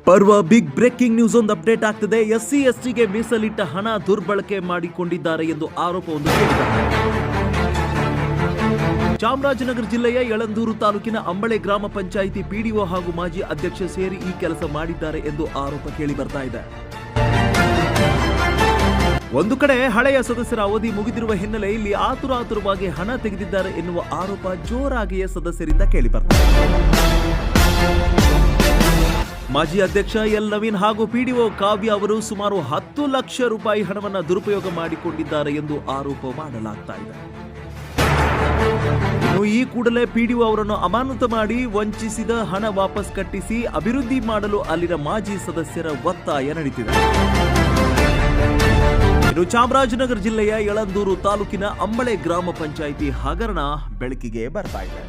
ಪರ್ವ big breaking news ಒಂದು update ಆಗ್ತಿದೆ. ಎಸ್ಸಿ ಎಸ್ಟಿಗೆ ಮೀಸಲಿಟ್ಟ ಹಣ ದುರ್ಬಳಕೆ ಮಾಡಿಕೊಂಡಿದ್ದಾರೆ ಎಂದು ಆರೋಪವೊಂದು ಕೇಳಿದೆ. ಚಾಮರಾಜನಗರ ಜಿಲ್ಲೆಯ ಯಳಂದೂರು ತಾಲೂಕಿನ ಅಂಬಳೆ ಗ್ರಾಮ ಪಂಚಾಯಿತಿ ಪಿಡಿಒ ಹಾಗೂ ಮಾಜಿ ಅಧ್ಯಕ್ಷ ಸೇರಿ ಈ ಕೆಲಸ ಮಾಡಿದ್ದಾರೆ ಎಂದು ಆರೋಪ ಕೇಳಿ ಬರ್ತಾ ಇದೆ. ಒಂದು ಕಡೆ ಹಳೆಯ ಸದಸ್ಯರ ಅವಧಿ ಮುಗಿದಿರುವ ಹಿನ್ನೆಲೆಯಲ್ಲಿ ಆತುರಾತುರವಾಗಿ ಹಣ ತೆಗೆದಿದ್ದಾರೆ ಎನ್ನುವ ಆರೋಪ ಜೋರಾಗಿಯೇ ಸದಸ್ಯರಿಂದ ಕೇಳಿ ಬರ್ತಾ ಇದೆ. ಮಾಜಿ ಅಧ್ಯಕ್ಷ ಎಲ್ ನವೀನ್ ಹಾಗೂ ಪಿಡಿಒ ಕಾವ್ಯ ಅವರು ಸುಮಾರು 10 ಲಕ್ಷ ರೂಪಾಯಿ ಹಣವನ್ನು ದುರುಪಯೋಗ ಮಾಡಿಕೊಂಡಿದ್ದಾರೆ ಎಂದು ಆರೋಪ ಮಾಡಲಾಗ್ತಾ ಇದೆ. ಇನ್ನು ಈ ಕೂಡಲೇ ಪಿಡಿಒ ಅವರನ್ನು ಅಮಾನತು ಮಾಡಿ ವಂಚಿಸಿದ ಹಣ ವಾಪಸ್ ಕಟ್ಟಿಸಿ ಅಭಿವೃದ್ಧಿ ಮಾಡಲು ಅಲ್ಲಿನ ಮಾಜಿ ಸದಸ್ಯರ ಒತ್ತಾಯ ನಡೆದಿದೆ. ಇನ್ನು ಚಾಮರಾಜನಗರ ಜಿಲ್ಲೆಯ ಯಳಂದೂರು ತಾಲೂಕಿನ ಅಂಬಳೆ ಗ್ರಾಮ ಪಂಚಾಯಿತಿ ಹಗರಣ ಬೆಳಕಿಗೆ ಬರ್ತಾ ಇದೆ.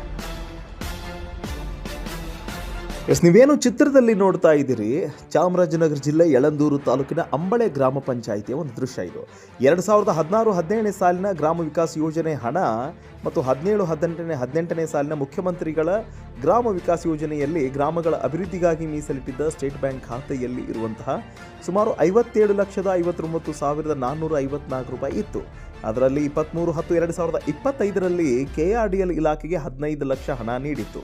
ನೀವೇನು ಚಿತ್ರದಲ್ಲಿ ನೋಡ್ತಾ ಇದ್ದೀರಿ, ಚಾಮರಾಜನಗರ ಜಿಲ್ಲೆ ಯಳಂದೂರು ತಾಲೂಕಿನ ಅಂಬಳೆ ಗ್ರಾಮ ಪಂಚಾಯಿತಿಯ ಒಂದು ದೃಶ್ಯ ಇದು. 2016-17 ಸಾಲಿನ ಗ್ರಾಮ ವಿಕಾಸ ಯೋಜನೆ ಹಣ ಮತ್ತು 17-18 ಸಾಲಿನ ಮುಖ್ಯಮಂತ್ರಿಗಳ ಗ್ರಾಮ ವಿಕಾಸ ಯೋಜನೆಯಲ್ಲಿ ಗ್ರಾಮಗಳ ಅಭಿವೃದ್ಧಿಗಾಗಿ ಮೀಸಲಿಟ್ಟಿದ್ದ ಸ್ಟೇಟ್ ಬ್ಯಾಂಕ್ ಖಾತೆಯಲ್ಲಿ ಇರುವಂತಹ ಸುಮಾರು 57,59,454 ರೂಪಾಯಿ ಇತ್ತು. ಅದರಲ್ಲಿ 23/10/2025ರಲ್ಲಿ KRDL ಇಲಾಖೆಗೆ 15 ಲಕ್ಷ ಹಣ ನೀಡಿತ್ತು.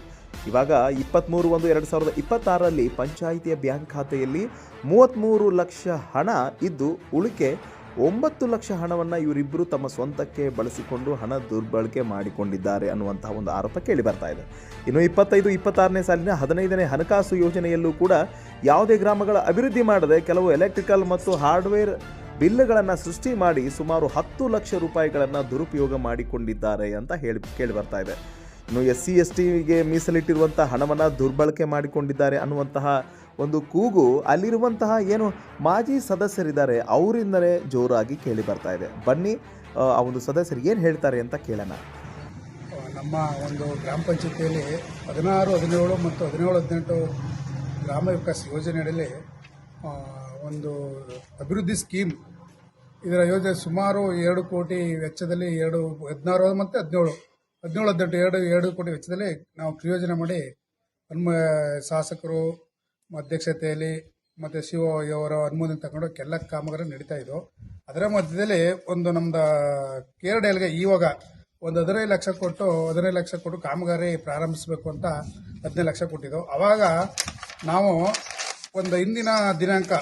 ಇವಾಗ 23/1/2026ರಲ್ಲಿ ಪಂಚಾಯಿತಿಯ ಬ್ಯಾಂಕ್ ಖಾತೆಯಲ್ಲಿ 33 ಲಕ್ಷ ಹಣ ಇದ್ದು ಉಳಿಕೆ 9 ಲಕ್ಷ ಹಣವನ್ನು ಇವರಿಬ್ಬರು ತಮ್ಮ ಸ್ವಂತಕ್ಕೆ ಬಳಸಿಕೊಂಡು ಹಣ ದುರ್ಬಳಕೆ ಮಾಡಿಕೊಂಡಿದ್ದಾರೆ ಅನ್ನುವಂತಹ ಒಂದು ಆರೋಪ ಕೇಳಿ ಬರ್ತಾ ಇದೆ. ಇನ್ನು 25-26ನೇ ಸಾಲಿನ 15ನೇ ಹಣಕಾಸು ಯೋಜನೆಯಲ್ಲೂ ಕೂಡ ಯಾವುದೇ ಗ್ರಾಮಗಳ ಅಭಿವೃದ್ಧಿ ಮಾಡದೆ ಕೆಲವು ಎಲೆಕ್ಟ್ರಿಕಲ್ ಮತ್ತು ಹಾರ್ಡ್ವೇರ್ ಬಿಲ್ಗಳನ್ನು ಸೃಷ್ಟಿ ಮಾಡಿ ಸುಮಾರು 10 ಲಕ್ಷ ರೂಪಾಯಿಗಳನ್ನು ದುರುಪಯೋಗ ಮಾಡಿಕೊಂಡಿದ್ದಾರೆ ಅಂತ ಕೇಳಿ ಬರ್ತಾ ಇದೆ. ಇನ್ನು SC STಗೆ ಮೀಸಲಿಟ್ಟಿರುವಂತಹ ಹಣವನ್ನು ದುರ್ಬಳಕೆ ಮಾಡಿಕೊಂಡಿದ್ದಾರೆ ಅನ್ನುವಂತಹ ಒಂದು ಕೂಗು ಅಲ್ಲಿರುವಂತಹ ಏನು ಮಾಜಿ ಸದಸ್ಯರಿದ್ದಾರೆ ಅವರಿಂದಲೇ ಜೋರಾಗಿ ಕೇಳಿ ಬರ್ತಾ ಇದೆ. ಬನ್ನಿ ಆ ಒಂದು ಸದಸ್ಯರು ಏನು ಹೇಳ್ತಾರೆ ಅಂತ ಕೇಳೋಣ. ನಮ್ಮ ಒಂದು ಗ್ರಾಮ ಪಂಚಾಯತಿಯಲ್ಲಿ 16, 17 ಮತ್ತು 17-18 ಗ್ರಾಮ ವಿಕಾಸ ಯೋಜನೆಯಲ್ಲಿ ಒಂದು ಅಭಿವೃದ್ಧಿ ಸ್ಕೀಮ್, ಇದರ ಯೋಜನೆ ಸುಮಾರು 2 ಕೋಟಿ ವೆಚ್ಚದಲ್ಲಿ 16 ಮತ್ತು 17-18 2 ಕೋಟಿ ವೆಚ್ಚದಲ್ಲಿ ನಾವು ಕ್ರಿಯೋಜನೆ ಮಾಡಿ ಶಾಸಕರು ಅಧ್ಯಕ್ಷತೆಯಲ್ಲಿ ಮತ್ತು CO ಅವರ ಅನುಮೋದನೆ ತಗೊಂಡು ಎಲ್ಲ ಕಾಮಗಾರಿ ನಡೀತಾ ಇದ್ದವು. ಅದರ ಮಧ್ಯದಲ್ಲಿ ಒಂದು ನಮ್ದು KRDLಗೆ ಇವಾಗ ಒಂದು 15 ಲಕ್ಷ ಕೊಟ್ಟು ಕಾಮಗಾರಿ ಪ್ರಾರಂಭಿಸಬೇಕು ಅಂತ 15 ಲಕ್ಷ ಕೊಟ್ಟಿದ್ದೆವು. ಆವಾಗ ನಾವು ಒಂದು ಹಿಂದಿನ ದಿನಾಂಕ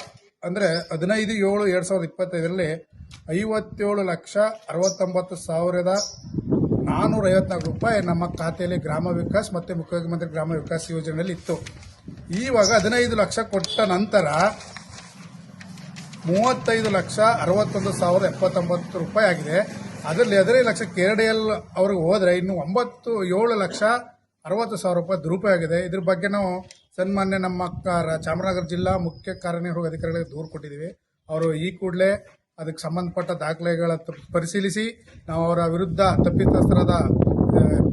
ಅಂದರೆ 15/7/2025ರಲ್ಲಿ 57,69,454 ರೂಪಾಯಿ ನಮ್ಮ ಖಾತೆಯಲ್ಲಿ ಗ್ರಾಮ ವಿಕಾಸ್ ಮತ್ತು ಮುಖ್ಯಮಂತ್ರಿ ಗ್ರಾಮ ವಿಕಾಸ ಯೋಜನೆಯಲ್ಲಿ ಇತ್ತು. ಇವಾಗ 15 ಲಕ್ಷ ಕೊಟ್ಟ ನಂತರ 35,61,79 ರೂಪಾಯಿ ಆಗಿದೆ. ಅದರಲ್ಲಿ 15 ಲಕ್ಷ KRDL ಅವ್ರಿಗೆ ಹೋದರೆ ಇನ್ನು 7,60,60,000 ರೂಪಾಯಿ ದುರುಪಯೋಗ ಆಗಿದೆ. ಇದ್ರ ಬಗ್ಗೆ ನಾವು ಸನ್ಮಾನ್ಯ ನಮ್ಮ ಚಾಮರಾಜನಗರ ಜಿಲ್ಲಾ ಮುಖ್ಯ ಕಾರ್ಯನಿರ್ವಾಹಕ ಅಧಿಕಾರಿಗಳಿಗೆ ದೂರು ಕೊಟ್ಟಿದ್ದೀವಿ. ಅವರು ಈ ಕೂಡಲೇ ಅದಕ್ಕೆ ಸಂಬಂಧಪಟ್ಟ ದಾಖಲೆಗಳ ಪರಿಶೀಲಿಸಿ ನಾವು ಅವರ ವಿರುದ್ಧ ತಪ್ಪಿತಸ್ಥರಾದ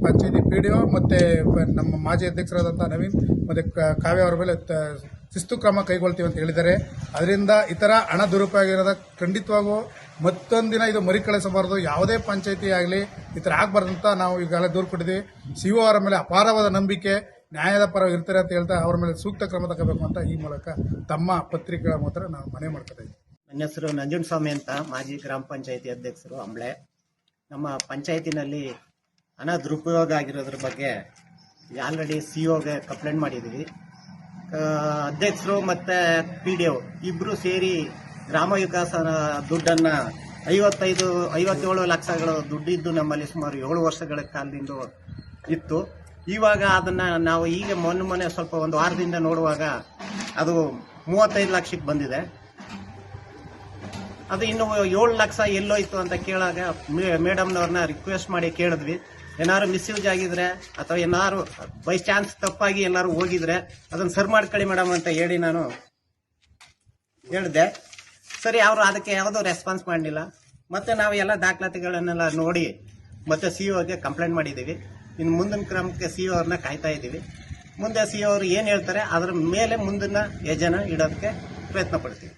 ಪಂಚಾಯತಿ PDO ಮತ್ತು ನಮ್ಮ ಮಾಜಿ ಅಧ್ಯಕ್ಷರಾದಂಥ ನವೀನ್ ಮತ್ತು ಕಾವ್ಯ ಅವರ ಮೇಲೆ ಶಿಸ್ತು ಕ್ರಮ ಕೈಗೊಳ್ತೀವಿ ಅಂತ ಹೇಳಿದ್ದಾರೆ. ಅದರಿಂದ ಈ ಥರ ಹಣ ದುರುಪಯೋಗ ಇರೋದ ಖಂಡಿತವಾಗೂ ಮತ್ತೊಂದಿನ ಇದು ಮರುಕಳಿಸಬಾರದು. ಯಾವುದೇ ಪಂಚಾಯತಿ ಆಗಲಿ ಈ ಥರ ಆಗಬಾರ್ದಂತ ನಾವು ಈಗಾಗಲೇ ದೂರು ಕೊಟ್ಟಿದ್ದೀವಿ. CO ಅವರ ಮೇಲೆ ಅಪಾರವಾದ ನಂಬಿಕೆ, ನ್ಯಾಯದ ಪರ ಇರ್ತಾರೆ ಅಂತ ಹೇಳ್ತಾ ಅವ್ರ ಮೇಲೆ ಸೂಕ್ತ ಕ್ರಮ ತಗೋಬೇಕು ಅಂತ ಈ ಮೂಲಕ ತಮ್ಮ ಪತ್ರಿಕೆಗಳ ಮೂಲಕ ನಾವು ಮನವಿ ಮಾಡ್ತಾ ಇದ್ದೀವಿ. ನನ್ನ ಹೆಸರು ನಂಜುಂಡಸ್ವಾಮಿ ಅಂತ, ಮಾಜಿ ಗ್ರಾಮ ಪಂಚಾಯತಿ ಅಧ್ಯಕ್ಷರು ಅಂಬಳೆ. ನಮ್ಮ ಪಂಚಾಯತಿನಲ್ಲಿ ಹಣ ದುರುಪಯೋಗ ಆಗಿರೋದ್ರ ಬಗ್ಗೆ ಆಲ್ರೆಡಿ COಗೆ ಕಂಪ್ಲೇಂಟ್ ಮಾಡಿದ್ದೀವಿ. ಅಧ್ಯಕ್ಷರು ಮತ್ತು PDO ಇಬ್ಬರು ಸೇರಿ ಗ್ರಾಮ ವಿಕಾಸ ದುಡ್ಡನ್ನು 57 ಲಕ್ಷಗಳು ದುಡ್ಡಿದ್ದು ನಮ್ಮಲ್ಲಿ ಸುಮಾರು 7 ವರ್ಷಗಳ ಕಾಲದಿಂದ ಇತ್ತು. ಇವಾಗ ಅದನ್ನು ನಾವು ಈಗ ಮೊನ್ನೆ ಸ್ವಲ್ಪ ಒಂದು ವಾರದಿಂದ ನೋಡುವಾಗ ಅದು 35 ಲಕ್ಷಕ್ಕೆ ಬಂದಿದೆ. ಅದು ಇನ್ನು 7 ಲಕ್ಷ ಎಲ್ಲೋಯ್ತು ಅಂತ ಕೇಳಾಗ ಮೇಡಮ್ನವ್ರನ್ನ ರಿಕ್ವೆಸ್ಟ್ ಮಾಡಿ ಕೇಳಿದ್ವಿ. ಏನಾದ್ರು ಮಿಸ್ಯೂಸ್ ಆಗಿದ್ರೆ ಅಥವಾ ಏನಾದ್ರು ಬೈ ಚಾನ್ಸ್ ತಪ್ಪಾಗಿ ಎಲ್ಲರೂ ಹೋಗಿದ್ರೆ ಅದನ್ನು ಸರ್ ಮಾಡ್ಕೊಳ್ಳಿ ಮೇಡಮ್ ಅಂತ ಹೇಳಿ ನಾನು ಹೇಳಿದೆ. ಸರಿ, ಅವರು ಅದಕ್ಕೆ ಯಾವುದೋ ರೆಸ್ಪಾನ್ಸ್ ಮಾಡಲಿಲ್ಲ. ಮತ್ತೆ ನಾವು ಎಲ್ಲ ದಾಖಲಾತಿಗಳನ್ನೆಲ್ಲ ನೋಡಿ ಮತ್ತೆ COಗೆ ಕಂಪ್ಲೇಂಟ್ ಮಾಡಿದ್ದೀವಿ. ಇನ್ನು ಮುಂದಿನ ಕ್ರಮಕ್ಕೆ CO ಅವ್ರನ್ನ ಕಾಯ್ತಾ ಇದ್ದೀವಿ. ಮುಂದೆ CO ಅವರು ಏನು ಹೇಳ್ತಾರೆ ಅದರ ಮೇಲೆ ಮುಂದಿನ ಹೆಜ್ಜೆನ ಇಡೋದಕ್ಕೆ ಪ್ರಯತ್ನ ಪಡ್ತೀವಿ.